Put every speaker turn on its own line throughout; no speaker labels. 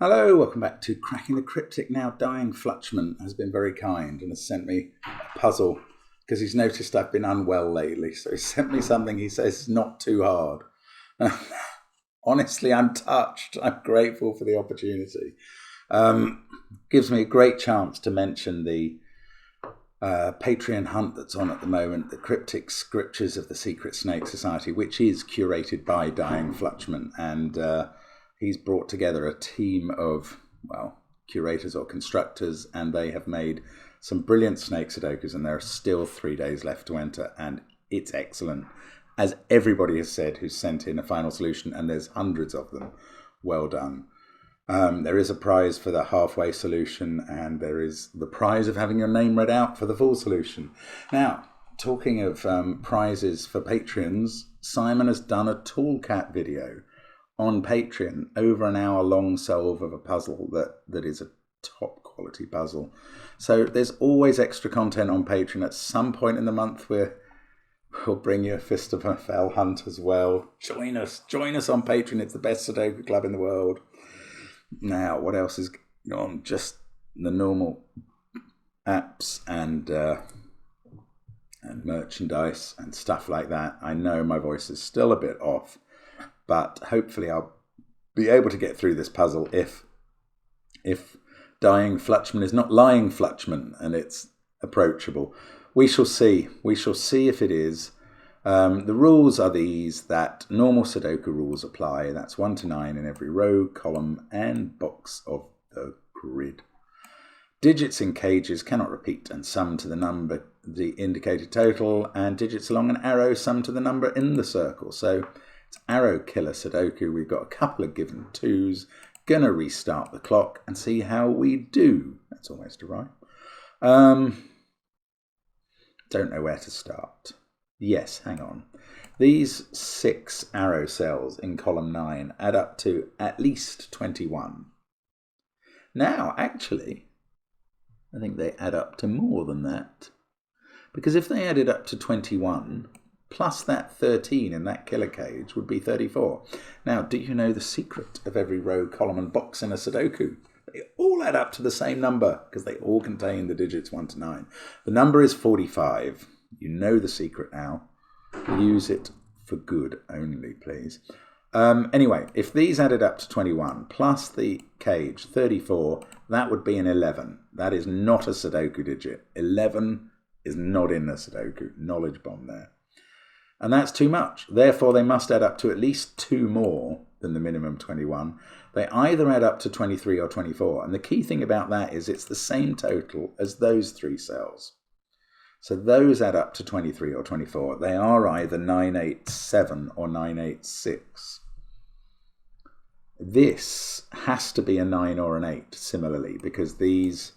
Hello, welcome back to Cracking the Cryptic. Now, Dying Flutchman has been very kind and has sent me a puzzle because he's noticed I've been unwell lately. So he sent me something he says is not too hard. Honestly, I'm touched. I'm grateful for the opportunity. Gives me a great chance to mention the Patreon hunt that's on at the moment, the Cryptic Scriptures of the Secret Snake Society, which is curated by Dying Flutchman, and he's brought together a team of, well, curators or constructors, and they have made some brilliant snake Sudokus, and there are still 3 days left to enter, and it's excellent. As everybody has said who's sent in a final solution, and there's hundreds of them, well done. There is a prize for the halfway solution, and there is the prize of having your name read out for the full solution. Now, talking of prizes for Patreons, Simon has done a Toolcat video on Patreon, over an hour long solve of a puzzle that is a top quality puzzle. So there's always extra content on Patreon. At some point in the month we'll bring you a Fist of a Fell Hunt as well. Join us on Patreon. It's the best Sudoku club in the world. Now, what else is going on? Just the normal apps and merchandise and stuff like that. I know my voice is still a bit off, but hopefully I'll be able to get through this puzzle if Dying Flutchman is not lying Flutchman and it's approachable. We shall see. We shall see if it is. The rules are these, that normal Sudoku rules apply. That's 1 to 9 in every row, column, and box of the grid. Digits in cages cannot repeat and sum to the number, the indicated total, and digits along an arrow sum to the number in the circle. So it's Arrow Killer Sudoku. We've got a couple of given 2s. Gonna restart the clock and see how we do. That's almost a rhyme. Don't know where to start. Yes, hang on. These 6 arrow cells in column 9 add up to at least 21. Now, actually, I think they add up to more than that. Because if they added up to 21, plus that 13 in that killer cage would be 34. Now, do you know the secret of every row, column, and box in a Sudoku? They all add up to the same number because they all contain the digits 1 to 9. The number is 45. You know the secret now. Use it for good only, please. Anyway, if these added up to 21 plus the cage 34, that would be an 11. That is not a Sudoku digit. 11 is not in the Sudoku. Knowledge bomb there. And that's too much. Therefore, they must add up to at least 2 more than the minimum 21. They either add up to 23 or 24. And the key thing about that is it's the same total as those 3 cells. So those add up to 23 or 24. They are either 987 or 986. This has to be a 9 or an 8, similarly, because these,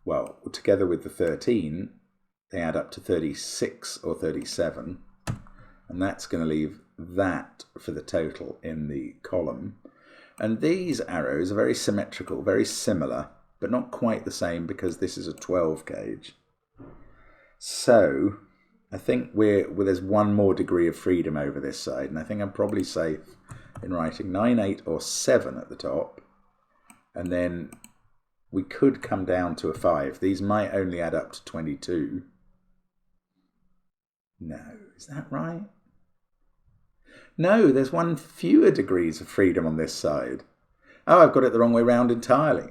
well, together with the 13, they add up to 36 or 37. And that's going to leave that for the total in the column. And these arrows are very symmetrical, very similar, but not quite the same because this is a 12 gauge. So I think there's one more degree of freedom over this side, and I think I'm probably safe in writing 9, 8, or 7 at the top. And then we could come down to a 5. These might only add up to 22. No, is that right? No, there's one fewer degrees of freedom on this side. Oh, I've got it the wrong way round entirely.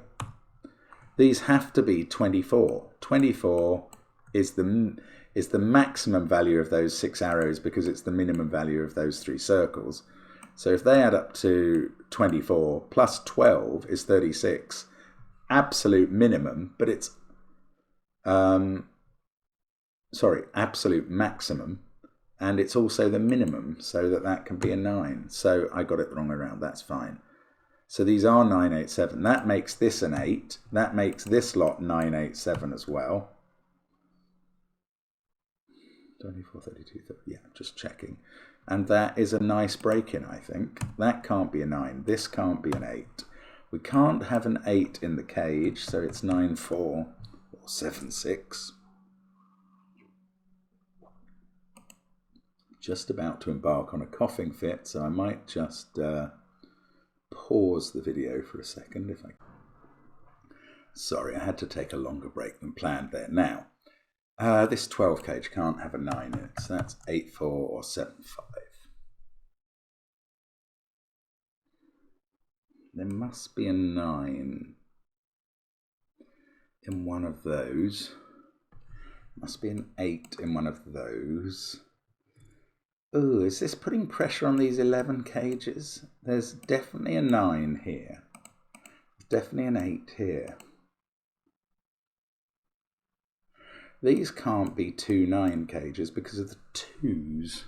These have to be 24. 24 is the maximum value of those 6 arrows because it's the minimum value of those 3 circles. So if they add up to 24 plus 12 is 36. Absolute minimum, but it's absolute maximum. And it's also the minimum, so that can be a 9. So I got it the wrong way around. That's fine. So these are 987. That makes this an 8. That makes this lot 987 as well. 24, 32, 30. Yeah, just checking. And that is a nice break-in, I think. That can't be a 9. This can't be an 8. We can't have an 8 in the cage, so it's 9-4 or 7-6. Just about to embark on a coughing fit, so I might just pause the video for a second if I can. Sorry, I had to take a longer break than planned there. Now, this 12 cage can't have a 9 in it, so that's 8-4 or 7-5. There must be a 9 in one of those. Must be an 8 in one of those. Oh, is this putting pressure on these 11 cages? There's definitely a 9 here. There's definitely an 8 here. These can't be 2 9 cages because of the 2s.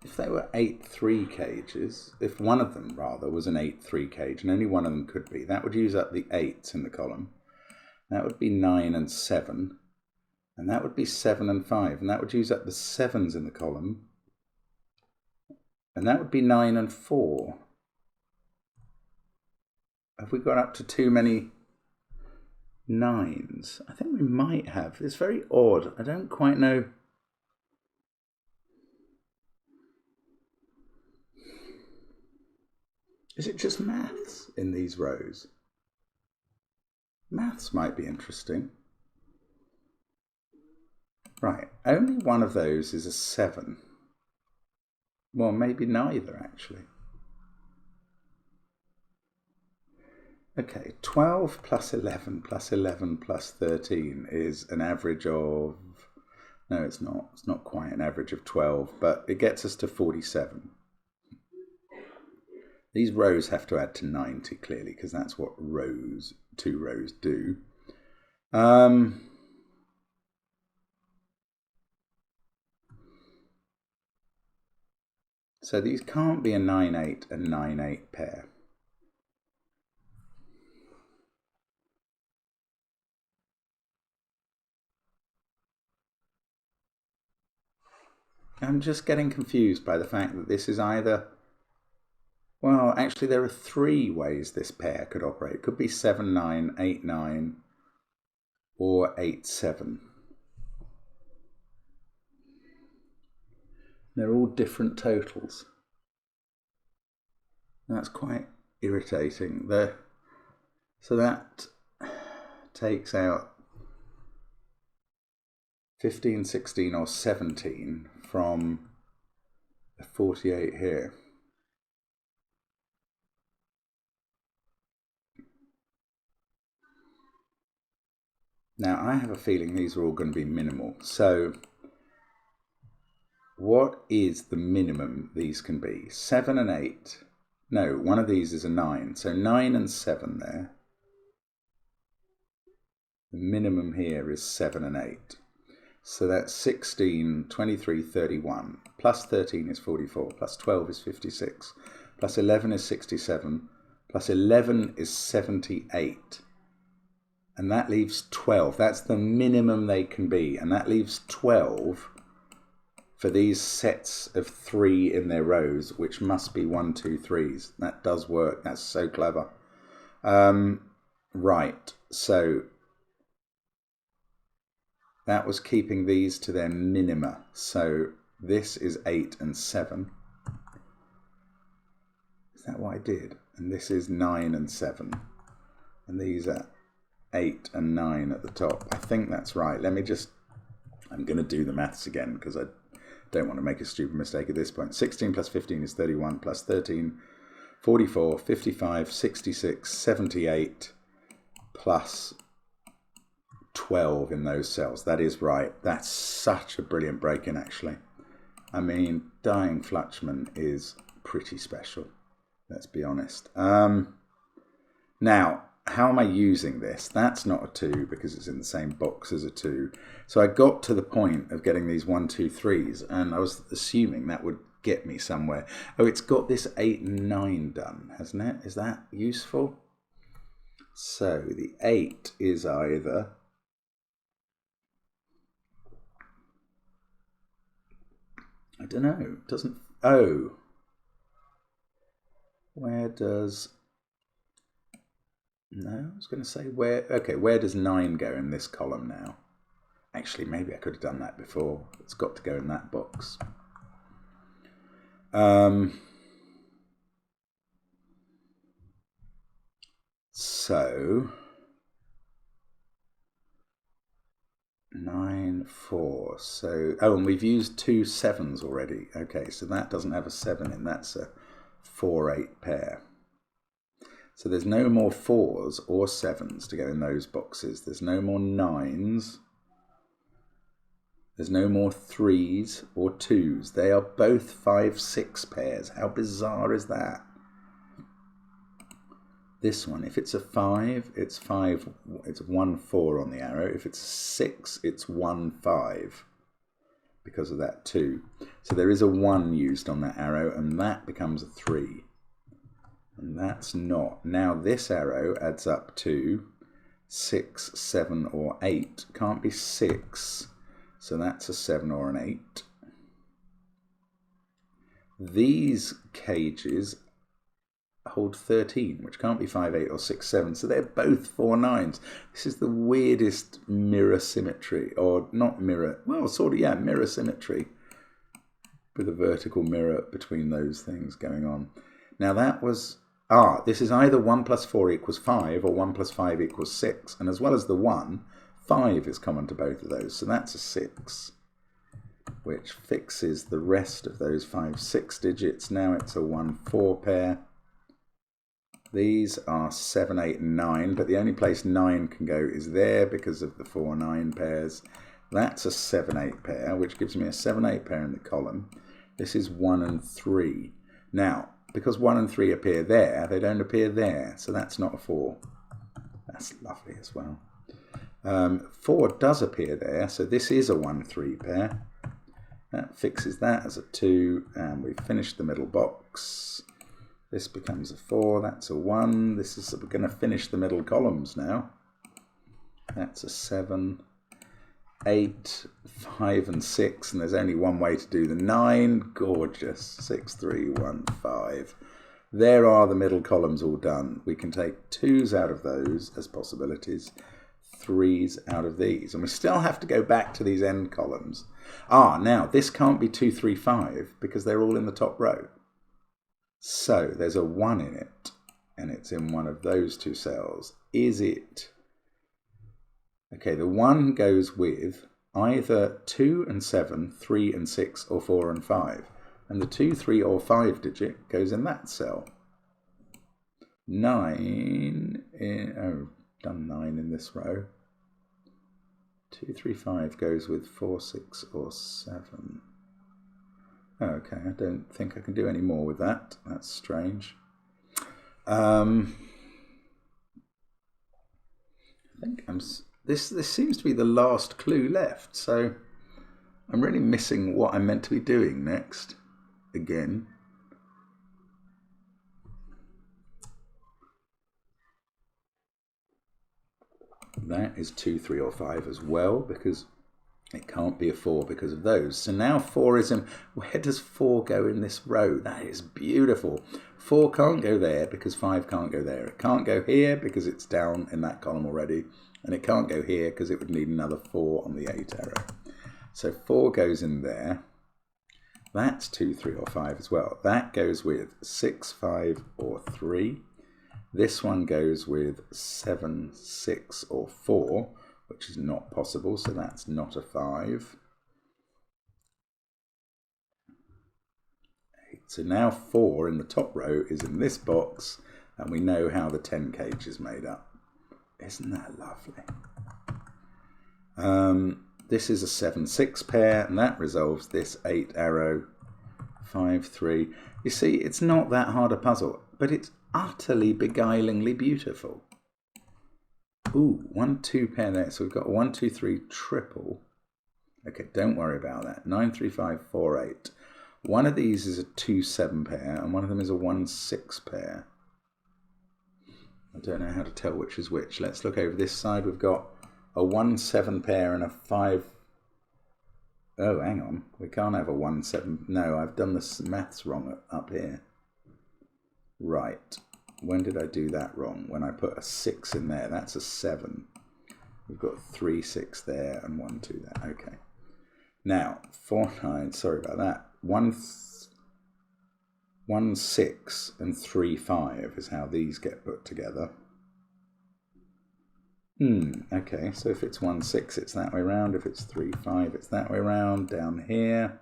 If they were 8-3 cages, if one of them rather was an 8-3 cage, and only one of them could be, that would use up the 8s in the column. That would be 9 and 7. And that would be 7 and 5. And that would use up the 7s in the column. And that would be 9 and 4. Have we got up to too many 9s? I think we might have. It's very odd. I don't quite know. Is it just maths in these rows? Maths might be interesting. Right, only one of those is a 7. Well, maybe neither, actually. Okay, 12 plus 11 plus 11 plus 13 is an average of... No, it's not. It's not quite an average of 12, but it gets us to 47. These rows have to add to 90, clearly, because that's what rows, 2 rows do. So these can't be a 9-8 and 9-8 pair. I'm just getting confused by the fact that this is either... Well, actually, there are 3 ways this pair could operate. It could be 7-9, 8-9, or 8-7. They're all different totals. That's quite irritating. So that takes out 15, 16, or 17 from the 48 here. Now, I have a feeling these are all going to be minimal. So, what is the minimum these can be? 7 and 8. No, one of these is a 9. So 9 and 7 there. The minimum here is 7 and 8. So that's 16, 23, 31. Plus 13 is 44. Plus 12 is 56. Plus 11 is 67. Plus 11 is 78. And that leaves 12. That's the minimum they can be. And that leaves 12 for these sets of 3 in their rows, which must be 1, 2, 3s. That does work. That's so clever. Right. So that was keeping these to their minima. So this is 8 and 7. Is that what I did? And this is 9 and 7. And these are 8 and 9 at the top. I think that's right. Let me just... I'm going to do the maths again because I don't want to make a stupid mistake at this point. 16 plus 15 is 31, plus 13, 44, 55, 66, 78, plus 12 in those cells. That is right. That's such a brilliant break-in, actually. I mean, Dying Flutchman is pretty special, let's be honest. Now, how am I using this? That's not a 2 because it's in the same box as a 2. So I got to the point of getting these 1, 2, 3s, and I was assuming that would get me somewhere. Oh, it's got this 8 and 9 done, hasn't it? Is that useful? So the 8 is either... I don't know. It doesn't... Oh. Where does No, I was going to say where. Okay, where does 9 go in this column now? Actually, maybe I could have done that before. It's got to go in that box. So 9, 4. So, oh, and we've used 2 7s already. Okay, so that doesn't have a 7 in. That's a 4, 8 pair. So there's no more 4s or 7s to go in those boxes. There's no more 9s. There's no more 3s or 2s. They are both 5, 6 pairs. How bizarre is that? This one, if it's a 5, it's 5. It's 1, 4 on the arrow. If it's a 6, it's 1, 5 because of that 2. So there is a 1 used on that arrow, and that becomes a 3. And that's not. Now this arrow adds up to 6, 7, or 8. Can't be 6. So that's a 7 or an 8. These cages hold 13, which can't be 5, 8, or 6, 7. So they're both 4 9s. This is the weirdest mirror symmetry, or not mirror, well, sort of, yeah, mirror symmetry with a vertical mirror between those things going on. Now that was, this is either 1 plus 4 equals 5 or 1 plus 5 equals 6. And as well as the 1, 5 is common to both of those. So that's a 6, which fixes the rest of those 5, 6 digits. Now it's a 1, 4 pair. These are 7, 8, and 9, but the only place 9 can go is there because of the 4, 9 pairs. That's a 7, 8 pair, which gives me a 7, 8 pair in the column. This is 1 and 3. Now, because 1 and 3 appear there, they don't appear there, so that's not a 4. That's lovely as well. 4 does appear there, so this is a 1, 3 pair. That fixes that as a 2, and we've finished the middle box. This becomes a 4, that's a 1. This is, we're going to finish the middle columns now. That's a 7, 8, 5, and 6, and there's only one way to do the 9. Gorgeous. 6, 3, 1, 5. There are the middle columns all done. We can take 2s out of those as possibilities, 3s out of these, and we still have to go back to these end columns. Now this can't be 2, 3, 5 because they're all in the top row. So there's a 1 in it, and it's in one of those 2 cells. Is it? Okay, the 1 goes with either 2 and 7, 3 and 6, or 4 and 5. And the 2, 3, or 5 digit goes in that cell. 9, done 9 in this row. 2, 3, 5 goes with 4, 6, or 7. Okay, I don't think I can do any more with that. That's strange. I think this seems to be the last clue left, so I'm really missing what I'm meant to be doing next again. That is 2, 3, or 5 as well, because it can't be a 4 because of those. So now 4 is in. Where does 4 go in this row? That is beautiful. 4 can't go there because 5 can't go there. It can't go here because it's down in that column already. And it can't go here because it would need another 4 on the 8 arrow. So 4 goes in there. That's 2, 3, or 5 as well. That goes with 6, 5, or 3. This one goes with 7, 6, or 4, which is not possible, so that's not a 5. So now 4 in the top row is in this box, and we know how the 10 cage is made up. Isn't that lovely? This is a 7, 6 pair, and that resolves this 8 arrow, 5, 3. You see, it's not that hard a puzzle, but it's utterly beguilingly beautiful. Ooh, 1, 2 pair there. So we've got 1, 2, 3 triple. Okay, don't worry about that. 9, 3, 5, 4, 8. One of these is a 2, 7 pair, and one of them is a 1, 6 pair. I don't know how to tell which is which. Let's look over this side. We've got a 1, 7 pair and a 5. Oh, hang on. We can't have a 1, 7. No, I've done the maths wrong up here. Right. When did I do that wrong? When I put a 6 in there, that's a 7. We've got 3 6 there and 1 2 there. Okay. Now 4 9. Sorry about that. 1 6 and 3 5 is how these get put together. Okay, so if it's 1 6, it's that way around. If it's 3 5, it's that way around. Down here,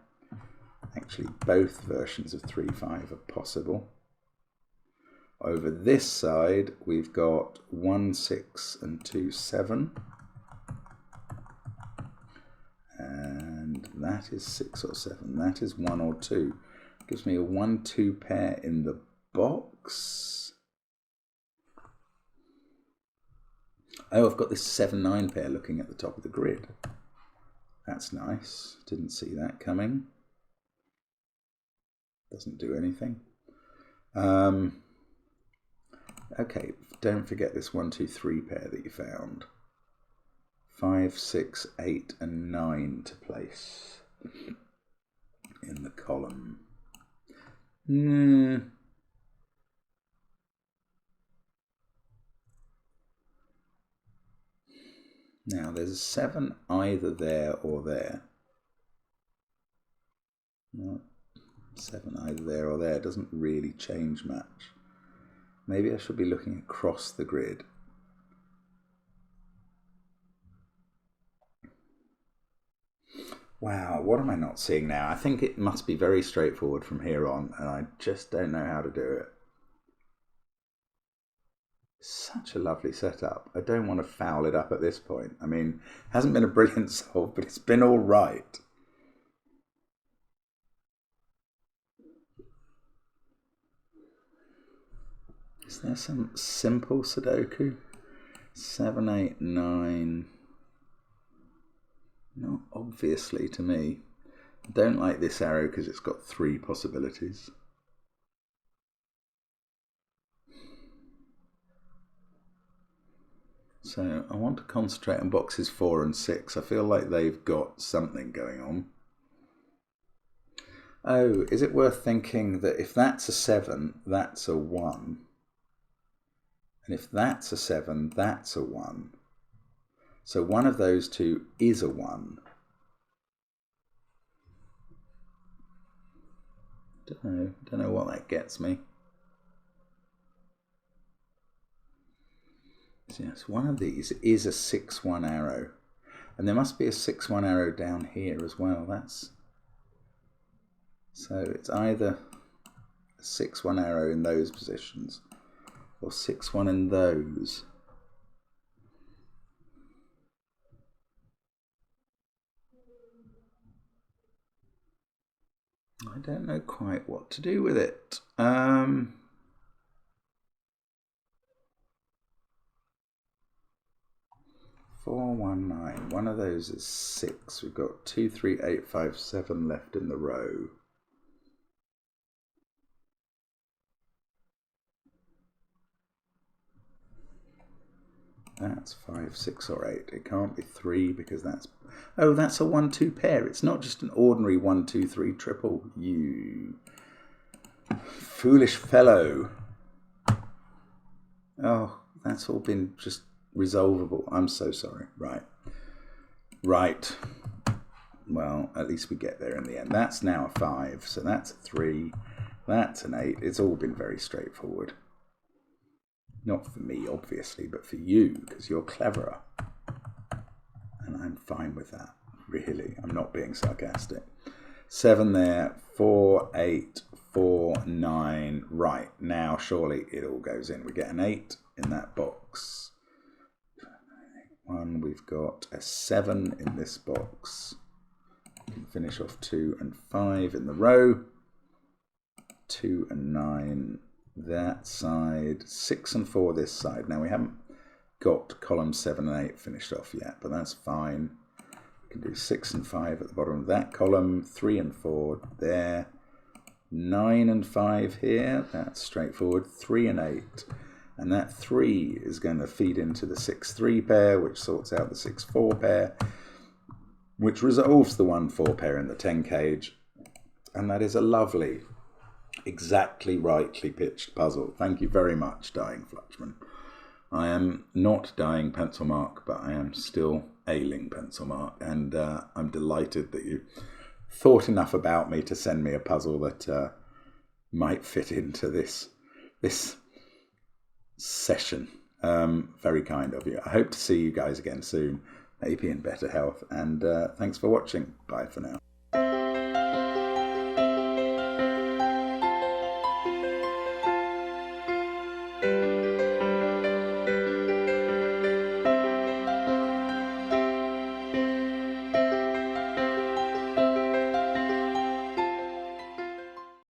actually both versions of 3 5 are possible. Over this side, we've got 1 6 and 2 7. And that is 6 or 7. That is 1 or 2. Gives me a 1 2 pair in the box. Oh, I've got this 7 9 pair looking at the top of the grid. That's nice. Didn't see that coming. Doesn't do anything. Okay, don't forget this 1 2 3 pair that you found. 5 6 8 and 9 to place in the column. Now there's a 7 either there or there. No, 7 either there or there doesn't really change much. Maybe I should be looking across the grid. Wow, what am I not seeing now? I think it must be very straightforward from here on, and I just don't know how to do it. Such a lovely setup. I don't want to foul it up at this point. I mean, it hasn't been a brilliant solve, but it's been all right. Is there some simple Sudoku? 7 8 9. Not obviously to me. I don't like this arrow because it's got 3 possibilities. So I want to concentrate on boxes 4 and 6. I feel like they've got something going on. Oh, is it worth thinking that if that's a 7, that's a 1? And if that's a 7, that's a 1. So one of those two is a 1. Don't know what that gets me. So yes, one of these is a 6 1 arrow. And there must be a 6 1 arrow down here as well. So it's either a 6 1 arrow in those positions or 6 1 in those. I don't know quite what to do with it. 4 1 9. One of those is 6. We've got 2 3 8 5 7 left in the row. That's 5 6 or 8. It can't be 3 because that's... Oh, that's a 1 2 pair. It's not just an ordinary 1 2 3 triple. You foolish fellow. Oh, that's all been just resolvable. I'm so sorry. Right. Well, at least we get there in the end. That's now a 5. So that's a 3. That's an 8. It's all been very straightforward. Not for me, obviously, but for you, because you're cleverer. And I'm fine with that, really. I'm not being sarcastic. 7 there, 4, 8, 4, 9. Right, now surely it all goes in. We get an 8 in that box. 1, we've got a 7 in this box. We can finish off 2 and 5 in the row. 2 and 9 that side, 6 and 4 this side. Now we haven't got column 7 and 8 finished off yet, but that's fine. We can do 6 and 5 at the bottom of that column, 3 and 4 there, 9 and 5 here, that's straightforward, 3 and 8. And that 3 is going to feed into the 6 3 pair, which sorts out the 6 4 pair, which resolves the 1 4 pair in the 10 cage. And that is a lovely exactly rightly pitched puzzle. Thank you very much, Dying Flutchman. I am not dying Pencil Mark, but I am still ailing Pencil Mark, and I'm delighted that you thought enough about me to send me a puzzle that might fit into this session. Very kind of you. I hope to see you guys again soon, maybe in better health, and thanks for watching. Bye for now.